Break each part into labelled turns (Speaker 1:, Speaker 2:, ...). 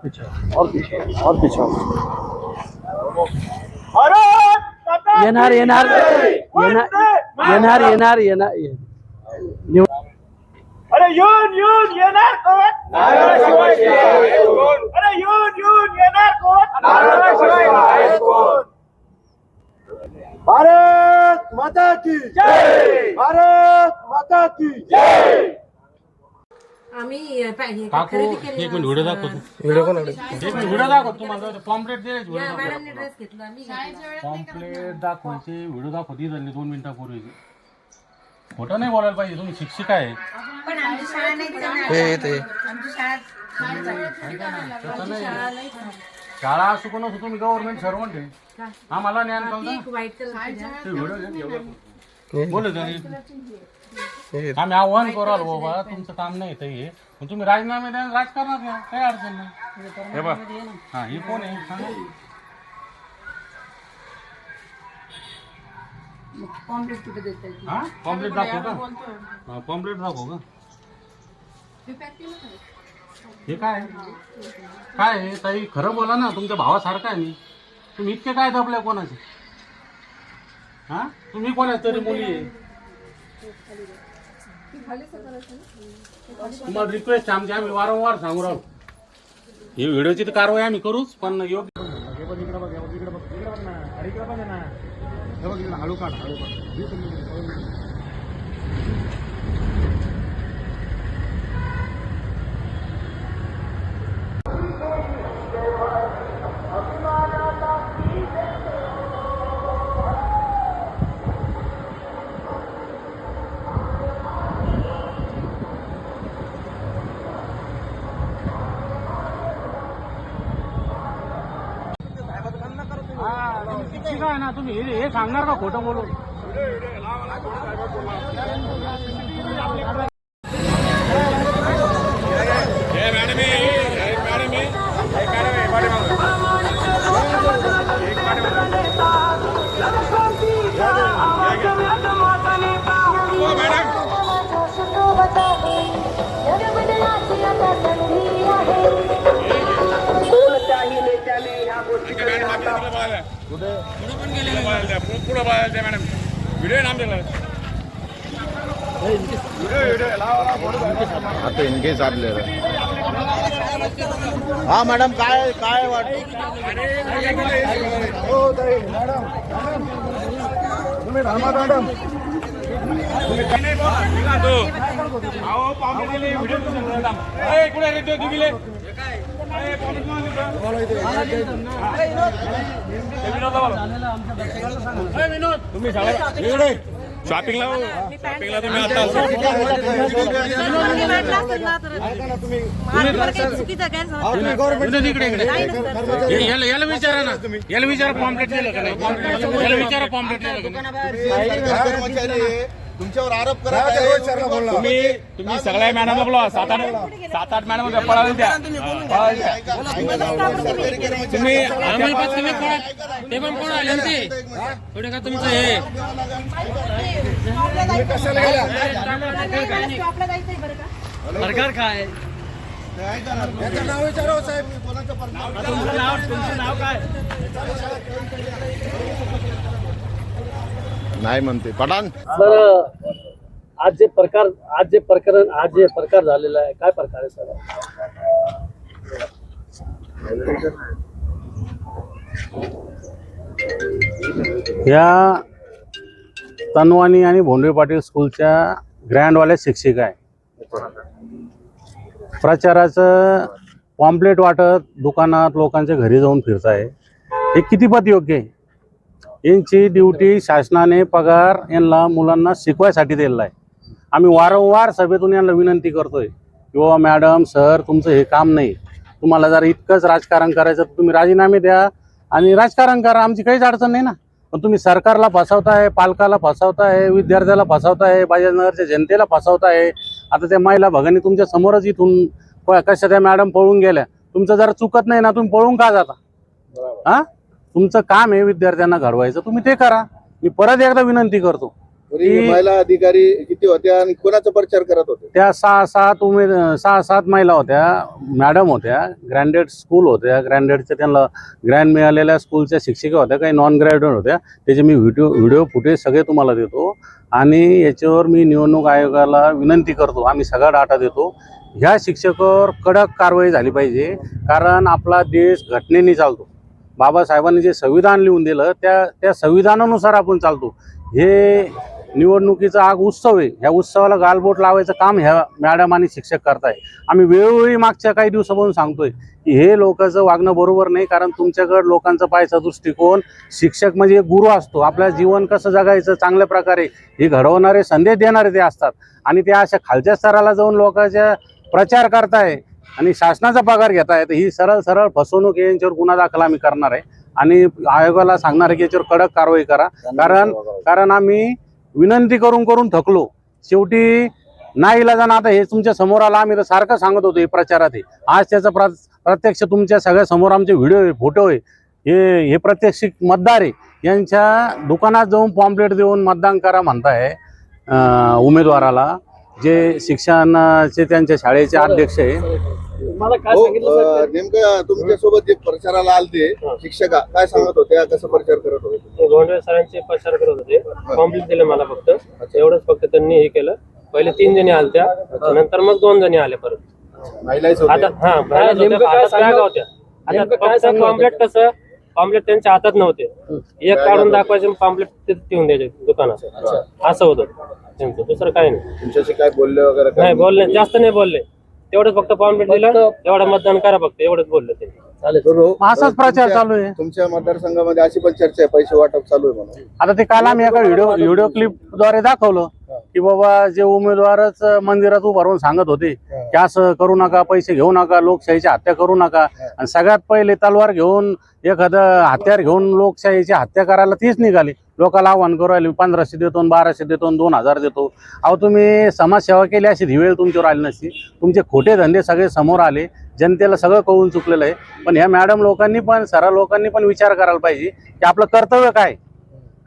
Speaker 1: पीछे और पीछे और पीछे येणार येणार येणार येणार येणार येणार
Speaker 2: अरे यून यून येणार कोण अरे यून येणार कोण भारत माता की जय भारत माता की जय
Speaker 3: आम्ही
Speaker 4: काकू एक मिनिट व्हिडिओ दाखवतो.
Speaker 1: व्हिडिओ कोण
Speaker 4: एक मिनिट व्हिडिओ दाखवतो तुम्हाला. पॉम्पलेट दे.
Speaker 3: मॅडमने ड्रेस घेतला आम्ही
Speaker 4: पॉम्पलेट दाखवायचे व्हिडिओ दाखवते झाली 2 मिनिटापूर्वी. खोटं नाही बोलायला पाहिजे. तुम्ही शिक्षिका आहे.
Speaker 3: पण आमची शाळा नाही
Speaker 1: ते
Speaker 3: आमची शाळा नाही
Speaker 4: शाळा असू कोण असू तुम्ही गव्हर्नमेंट सर्वंट आहे. आम्हाला ज्ञान कळतं.
Speaker 3: वाईट कलर
Speaker 4: व्हिडिओ बोलत आम्ही आव्हान कराल बाबा तुमचं काम नाही तर हे पण तुम्ही राजीनामे द्या राजकारणात घ्या काही अडचण नाही. हे बघ हा हे कोण आहे सांगा.
Speaker 3: कॉम्प्लीट कुठे देतात
Speaker 4: हा पॉम्पलेट दाखव का. हा पॉम्पलेट दाखव का. हे काय काय आहे ताई खरं बोला ना. तुमच्या भावासारखा आहे मी. तुम्ही इतके काय दबले कोणाचे. हा तुम्ही कोणाच तरी मुली आहे. तुम्हाला रिक्वेस्ट आमची आम्ही वारंवार सांगू राहू. ही व्हिडिओची तर कारवाई आम्ही करूच पण योग्य हळू काढ शिक्षिका आहे ना तुम्ही हे सांगणार का खोटं बोलून.
Speaker 5: आता इनकेस आपल्याला हा मॅडम काय काय वाटतं.
Speaker 2: तुम्ही रामा मॅडम तुम्ही शॉपिंगला तुम्ही आता
Speaker 4: याला विचारा ना. याला विचारा पॉम्पलेट दिलं का नाही. याला विचारा पॉम्पलेट दिलं का नाही.
Speaker 5: तुमच्यावर आरोप करा.
Speaker 4: तुम्ही सगळ्या मॅडम बोला. 7-8 मॅडम पळाले द्या. तुम्ही ते पण कोण आले ते थोडे का तुमचं हे
Speaker 1: सरकार काय
Speaker 5: नाव विचारा साहेब. कोणाचं
Speaker 1: नाव काय
Speaker 5: नाही म्हणते पठाण.
Speaker 1: सर आज जे प्रकार झालेला आहे काय प्रकार आहे सर.
Speaker 4: या तनवानी आणि भोंडवे पाटील स्कूलच्या ग्रँडवाल्या शिक्षिका आहे. प्रचाराचं पॉम्पलेट वाटत दुकानात लोकांच्या घरी जाऊन फिरताय. हे कितीपत योग्य आहे. यांची ड्युटी शासनाने पगार यांना मुलांना शिकवायसाठी दिलेला आहे. आम्ही वारंवार सभेतून यांना विनंती करतोय किंवा मॅडम सर तुमचं हे काम नाही. तुम्हाला जर इतकंच राजकारण करायचं तर तुम्ही राजीनामे द्या आणि राजकारण करा. आमची काहीच अडचण नाही ना. पण तुम्ही सरकारला फसवताय, पालकाला फसवताय, विद्यार्थ्याला फसवताय, बाजारनगरच्या जनतेला फसवताय. आता त्या महिला भगिनी तुमच्या समोरच इथून कशा त्या मॅडम पळून गेल्या. तुमचं जर चुकत नाही ना तुम्ही पळून का जाता. हा तुमचं काम आहे विद्यार्थ्यांना घडवायचं तुम्ही ते करा. मी परत एकदा विनंती करतो
Speaker 5: तरी महिला अधिकारी किती होत्या आणि कोणाचा प्रचार करत होते?
Speaker 4: त्या 6-7 महिला होत्या, मॅडम होत्या, ग्रँडेड स्कूल होत्या, ग्रँडेडच्या त्यांना ग्रँड मिळालेल्या स्कूलच्या शिक्षिका होत्या, काही नॉन ग्रॅज्युएट होत्या. त्याचे मी व्हिडिओ फुटेज सगळे तुम्हाला देतो आणि याच्यावर मी निवडणूक आयोगाला विनंती करतो, आम्ही सगळा डाटा देतो. ह्या शिक्षकावर कडक कारवाई झाली पाहिजे, कारण आपला देश घटनेने चालतो. बाबासाहेबांनी जे संविधान लिहून दिलं त्या संविधानानुसार आपण चालतो. हे निवडणुकीचा उत्सव आहे, ह्या उत्सवाला गालबोट लावायचं काम ह्या मॅडम आणि शिक्षक करताय. आम्ही वेळोवेळी मागच्या काही दिवसापासून सांगतोय की हे लोकांचं वागणं बरोबर नाही, कारण तुमच्याकडे लोकांचा पाहायचा दृष्टिकोन, शिक्षक म्हणजे एक गुरु असतो, आपलं जीवन कसं जगायचं चांगल्या प्रकारे हे घडवणारे, संदेश देणारे ते असतात. आणि ते अशा खालच्या स्तराला जाऊन लोकांच्या प्रचार करताय आणि शासनाचा पगार घेताय, तर ही सरळ फसवणूक, यांच्यावर गुन्हा दाखल आम्ही करणार आहे आणि आयोगाला सांगणार आहे की याच्यावर कडक कारवाई करा. कारण आम्ही विनंती करून थकलो. शेवटी नाईलाजानं आता हे तुमच्या समोर आला. आम्ही तर सारखं सांगत होतो हे प्रचारात आहे, आज त्याचा प्रत्यक्ष तुमच्या सगळ्या समोर आमचे व्हिडिओ आहे, फोटो आहे. हे प्रत्यक्ष मतदार आहे, यांच्या दुकानात जाऊन पॉम्पलेट देऊन मतदान करा म्हणताय उमेदवाराला, जे शिक्षणाचे त्यांच्या शाळेचे अध्यक्ष आहे.
Speaker 1: मला काय सांगितलं सर?
Speaker 5: नेमकं तुमच्या सोबत जे प्रचाराला आलते शिक्षका काय सांगत होत्या, कसं प्रचार करत होते?
Speaker 6: गोंडवे सरांचे प्रचार करत होते. कॉम्प्लीट दिले मला फक्त एवढंच, फक्त त्यांनी हे केलं. पहिले 3 जणी आलत्या, नंतर मग 2 जणी आले परत.
Speaker 5: महिलाच
Speaker 6: आता
Speaker 5: होत्या.
Speaker 1: नेमकं काय सांगितलं?
Speaker 6: होत्या. आता पॉम्प्लेट कसं, पॉम्प्लेट त्यांच्या हातात नव्हते, एक काढून दाखवायचे, पॉम्प्लेट ठेवून द्यायचे दुकानात, असं होतं त्यांचं. दुसरं काही नाही.
Speaker 5: तुमच्याशी काय बोलले वगैरे?
Speaker 6: नाही बोलले, जास्त नाही बोलले. तेवढंच फक्त पॉम्प्लेट दिलं, एवढं मतदान करा फक्त, एवढंच बोलले ते.
Speaker 4: असाच प्रचार चालू आहे.
Speaker 5: तुमच्या मतदारसंघामध्ये अशी पण चर्चा आहे पैसे वाटप चालू आहे म्हणून.
Speaker 4: आता ते काल आम्ही एका व्हिडिओ क्लिपद्वारे दाखवलं की बाबा जे उमेदवारच मंदिरात उभं राहून सांगत होते की असं करू नका, पैसे घेऊ नका, लोकशाहीची हत्या करू नका, आणि सगळ्यात पहिले तलवार घेऊन एखादं हत्यार घेऊन लोकशाहीची हत्या करायला तीच निघाली. लोकांना आव्हान करू राहिले, 1500 देतो, 1200 देतो, 2000 देतो. अहो तुम्ही समाजसेवा केली अशी ही तुमच्यावर आली नसती. तुमचे खोटे धंदे सगळे समोर आले, जनतेला सगळं कळून चुकलेलं आहे. पण ह्या मॅडम लोकांनी पण, सरळ लोकांनी पण विचार करायला पाहिजे की आपलं कर्तव्य काय,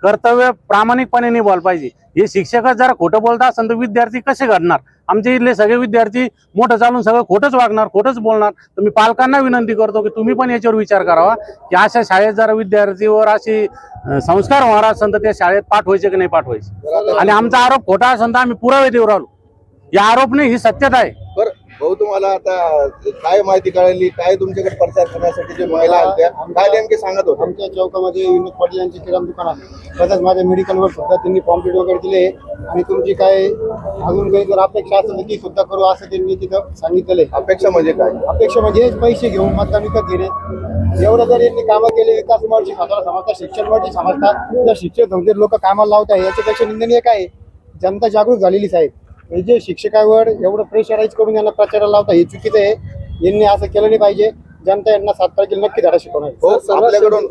Speaker 4: कर्तव्य प्रामाणिकपणे निभावलं पाहिजे. हे शिक्षकच जरा खोटं बोलता असेल तर विद्यार्थी कसे घडणार? आमचे इथले सगळे विद्यार्थी मोठं चालून सगळं खोटंच वागणार, खोटंच बोलणार. तर मी पालकांना विनंती करतो की तुम्ही पण याच्यावर विचार करावा की अशा शाळेत जरा विद्यार्थीवर अशी संस्कार होणार असेल तर त्या शाळेत पाठवायचे की नाही पाठवायचे. आणि आमचा आरोप खोटा असेल तर आम्ही पुरावे देऊ राहिलो. या आरोप नाही, ही सत्यता आहे.
Speaker 5: बरं भाऊ, तुम्हाला आता काय माहिती कळली, काय तुमच्याकडे प्रचार करण्यासाठी जे महिला आल्या काय नेमके सांगत होते?
Speaker 7: आमच्या चौकामध्ये विनोद पाटील यांचे किराणा दुकान आहे, तसंच माझ्या मेडिकलवर सुद्धा त्यांनी पॉम्प्लेट वगैरे दिले आणि तुमची काय अजून काही जर अपेक्षा असेल तर ती सुद्धा करू असं त्यांनी तिथं सांगितलेलं आहे.
Speaker 5: अपेक्षा म्हणजे काय?
Speaker 7: अपेक्षा म्हणजे पैसे घेऊन मतदान विकत घेणे. एवढं जर यांनी कामं केले, विकास मॉडची स्वतःला समजतात, शिक्षण मॉडची समजतात, तर शिक्षक म्हणजे लोक कामाला लावत आहे, याच्यापेक्षा निंदनीय काय आहे? जनता जागरूक झालेलीच आहे. हे जे शिक्षकावर एवढं प्रेशराईज करून यांना प्रचाराला लावता हे चुकीचं आहे. यांनी असं केलं नाही पाहिजे. जनता यांना 7 तारखेला नक्की धडा शिकवणार.
Speaker 5: हो, आपल्याकडून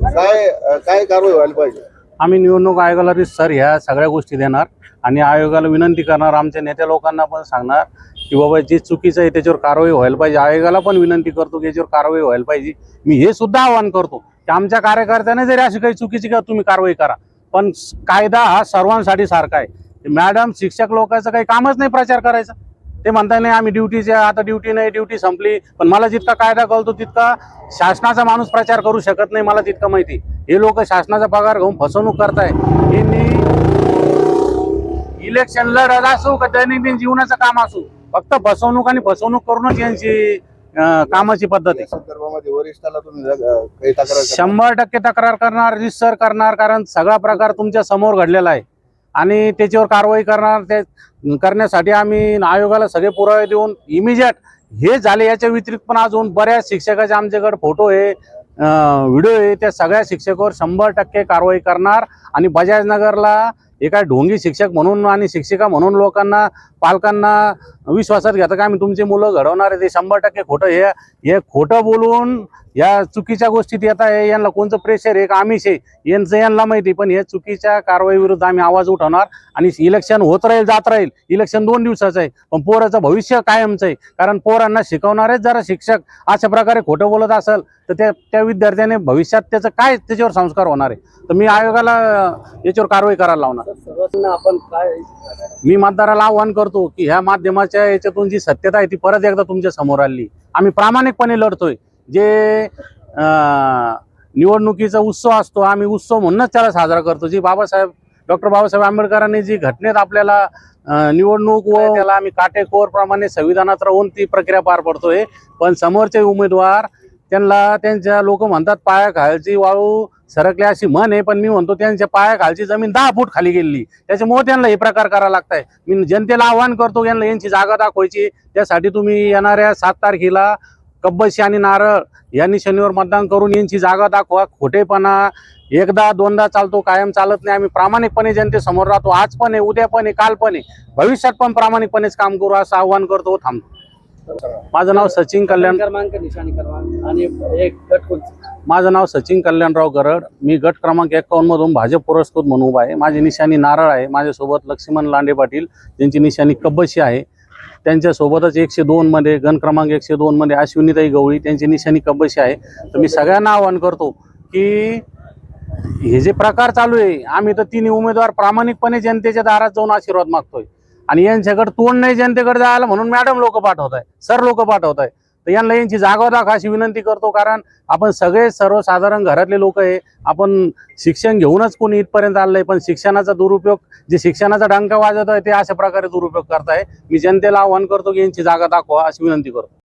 Speaker 5: काय कारवाई व्हायला पाहिजे?
Speaker 4: आम्ही निवडणूक आयोगाला सर ह्या सगळ्या गोष्टी देणार आणि आयोगाला विनंती करणार, आमच्या नेत्या लोकांना पण सांगणार की बाबा जे चुकीचं आहे त्याच्यावर कारवाई व्हायला पाहिजे. आयोगाला पण विनंती करतो की याच्यावर कारवाई व्हायला पाहिजे. मी हे सुद्धा आवाहन करतो की आमच्या कार्यकर्त्याने जरी अशी काही चुकीची का तुम्ही कारवाई करा, पण कायदा हा सर्वांसाठी सारखा आहे. मॅडम शिक्षक लोकांचं काही कामच नाही प्रचार करायचा. ते म्हणता नाही आम्ही ड्युटीच्या, आता ड्युटी नाही, ड्युटी संपली. पण मला जितका कायदा कळतो तितका शासनाचा माणूस प्रचार करू शकत नाही, मला तितकं माहिती. हे लोक शासनाचा पगार घेऊन फसवणूक करताय. यांनी इलेक्शन लढत असो का दैनंदिन जीवनाचं काम असो, फक्त फसवणूक आणि फसवणूक करूनच यांची कामाची पद्धत आहे.
Speaker 5: संदर्भामध्ये वरिष्ठाला तुम्ही काही तक्रार
Speaker 4: 100% तक्रार करणार, रिसर करणार, कारण सगळा प्रकार तुमच्या समोर घडलेला आहे आणि त्याच्यावर कारवाई करणार. ते करण्यासाठी आम्ही आयोगाला सगळे पुरावे देऊन इमिजिएट हे झाले. याच्या व्यतिरिक्त पण अजून बऱ्याच शिक्षकाचे आमच्याकडे फोटो आहे, व्हिडिओ आहे. त्या सगळ्या शिक्षकावर 100% कारवाई करणार. आणि बजाजनगरला एका ढोंगी शिक्षक म्हणून आणि शिक्षिका म्हणून लोकांना, पालकांना विश्वासात घेतं का आम्ही तुमची मुलं घडवणार आहे, ते 100% खोटं. हे खोटं बोलून या चुकीच्या गोष्टीत येत आहे. यांना कोणतं प्रेशर आहे का आमिष आहे यांचं यांना माहिती. पण हे चुकीच्या कारवाई विरुद्ध आम्ही आवाज उठवणार. आणि इलेक्शन होत राहील, जात राहील. इलेक्शन 2 दिवसाचं आहे, पण पोराचं भविष्य कायमचं आहे. कारण पोरांना शिकवणारेच जरा शिक्षक अशा प्रकारे खोटं बोलत असेल तर त्या विद्यार्थ्याने भविष्यात त्याचं काय त्याच्यावर संस्कार होणार आहे. तर मी आयोगाला याच्यावर कारवाई करायला लावणार.
Speaker 1: सर्वांना आपण काय
Speaker 4: मी मतदाराला आव्हान करतो की ह्या माध्यमाच्या याच्यातून जी सत्यता आहे ती परत एकदा तुमच्या समोर आली. आम्ही प्रामाणिकपणे लढतोय. जे निवडणुकीचा उत्सव असतो आम्ही उत्सव म्हणूनच त्याला साजरा करतो. जी डॉक्टर बाबासाहेब आंबेडकरांनी जी घटनेत आपल्याला निवडणूक व त्याला आम्ही काटेकोरप्रमाणे संविधानात राहून ती प्रक्रिया पार पडतोय. पण समोरचे उमेदवार त्यांना त्यांच्या लोक म्हणतात पायाखालची वाळू सरकली अशी म्हण आहे, पण मी म्हणतो त्यांच्या पायाखालची जमीन 10 फूट खाली गेली. त्याच्यामुळे त्यांना हे प्रकार करावा लागताय. मी जनतेला आव्हान करतो यांची जागा दाखवायची. त्यासाठी तुम्ही येणाऱ्या 7 तारखेला कब्बशी आणि नारळ यांनी शनिवार मतदान करून यांची जागा दाखवा. खोटेपणा एकदा दोनदा चालतो, कायम चालत नाही. आम्ही प्रामाणिकपणे जनतेसमोर राहतो. आज पण आहे, उद्या पण आहे, काल पण आहे, भविष्यात पण प्रामाणिकपणेच काम करू असं आव्हान करतो. थांबतो. माझं नाव सचिन कल्याण
Speaker 1: क्रमांक निशाणी क्रमांक आणि एक गट कोणतं?
Speaker 4: माझं नाव सचिन कल्याणराव गरड. मी गट क्रमांक 51 मधून भाजप पुरस्कृत म्हणून उभा आहे. माझी निशाणी नारळ आहे. माझ्यासोबत लक्ष्मण लांडे पाटील त्यांची निशाणी कब्बशी आहे. त्यांच्यासोबतच 102 मध्ये गण क्रमांक 102 मध्ये अश्विनीताई गवळी त्यांची निशाणी कब्बशी आहे. तर मी सगळ्यांना आवाहन करतो की हे जे प्रकार चालू आहे, आम्ही तर 3 उमेदवार प्रामाणिकपणे जनतेच्या दारात जाऊन आशीर्वाद मागतोय आणि यांच्याकडे तोंड नाही जनतेकडे जायला म्हणून मॅडम लोक पाठवत आहे, सर लोक पाठवत आहे. तर यांना यांची जागा दाखवा अशी विनंती करतो. कारण आपण सगळे सर्वसाधारण घरातले लोक आहे. आपण शिक्षण घेऊनच कोणी इथपर्यंत आलंय, पण शिक्षणाचा दुरुपयोग जे शिक्षणाचा डंका वाजवत आहे ते अशा प्रकारे दुरुपयोग करताय. मी जनतेला आवाहन करतो की यांची जागा दाखवा अशी विनंती करतो.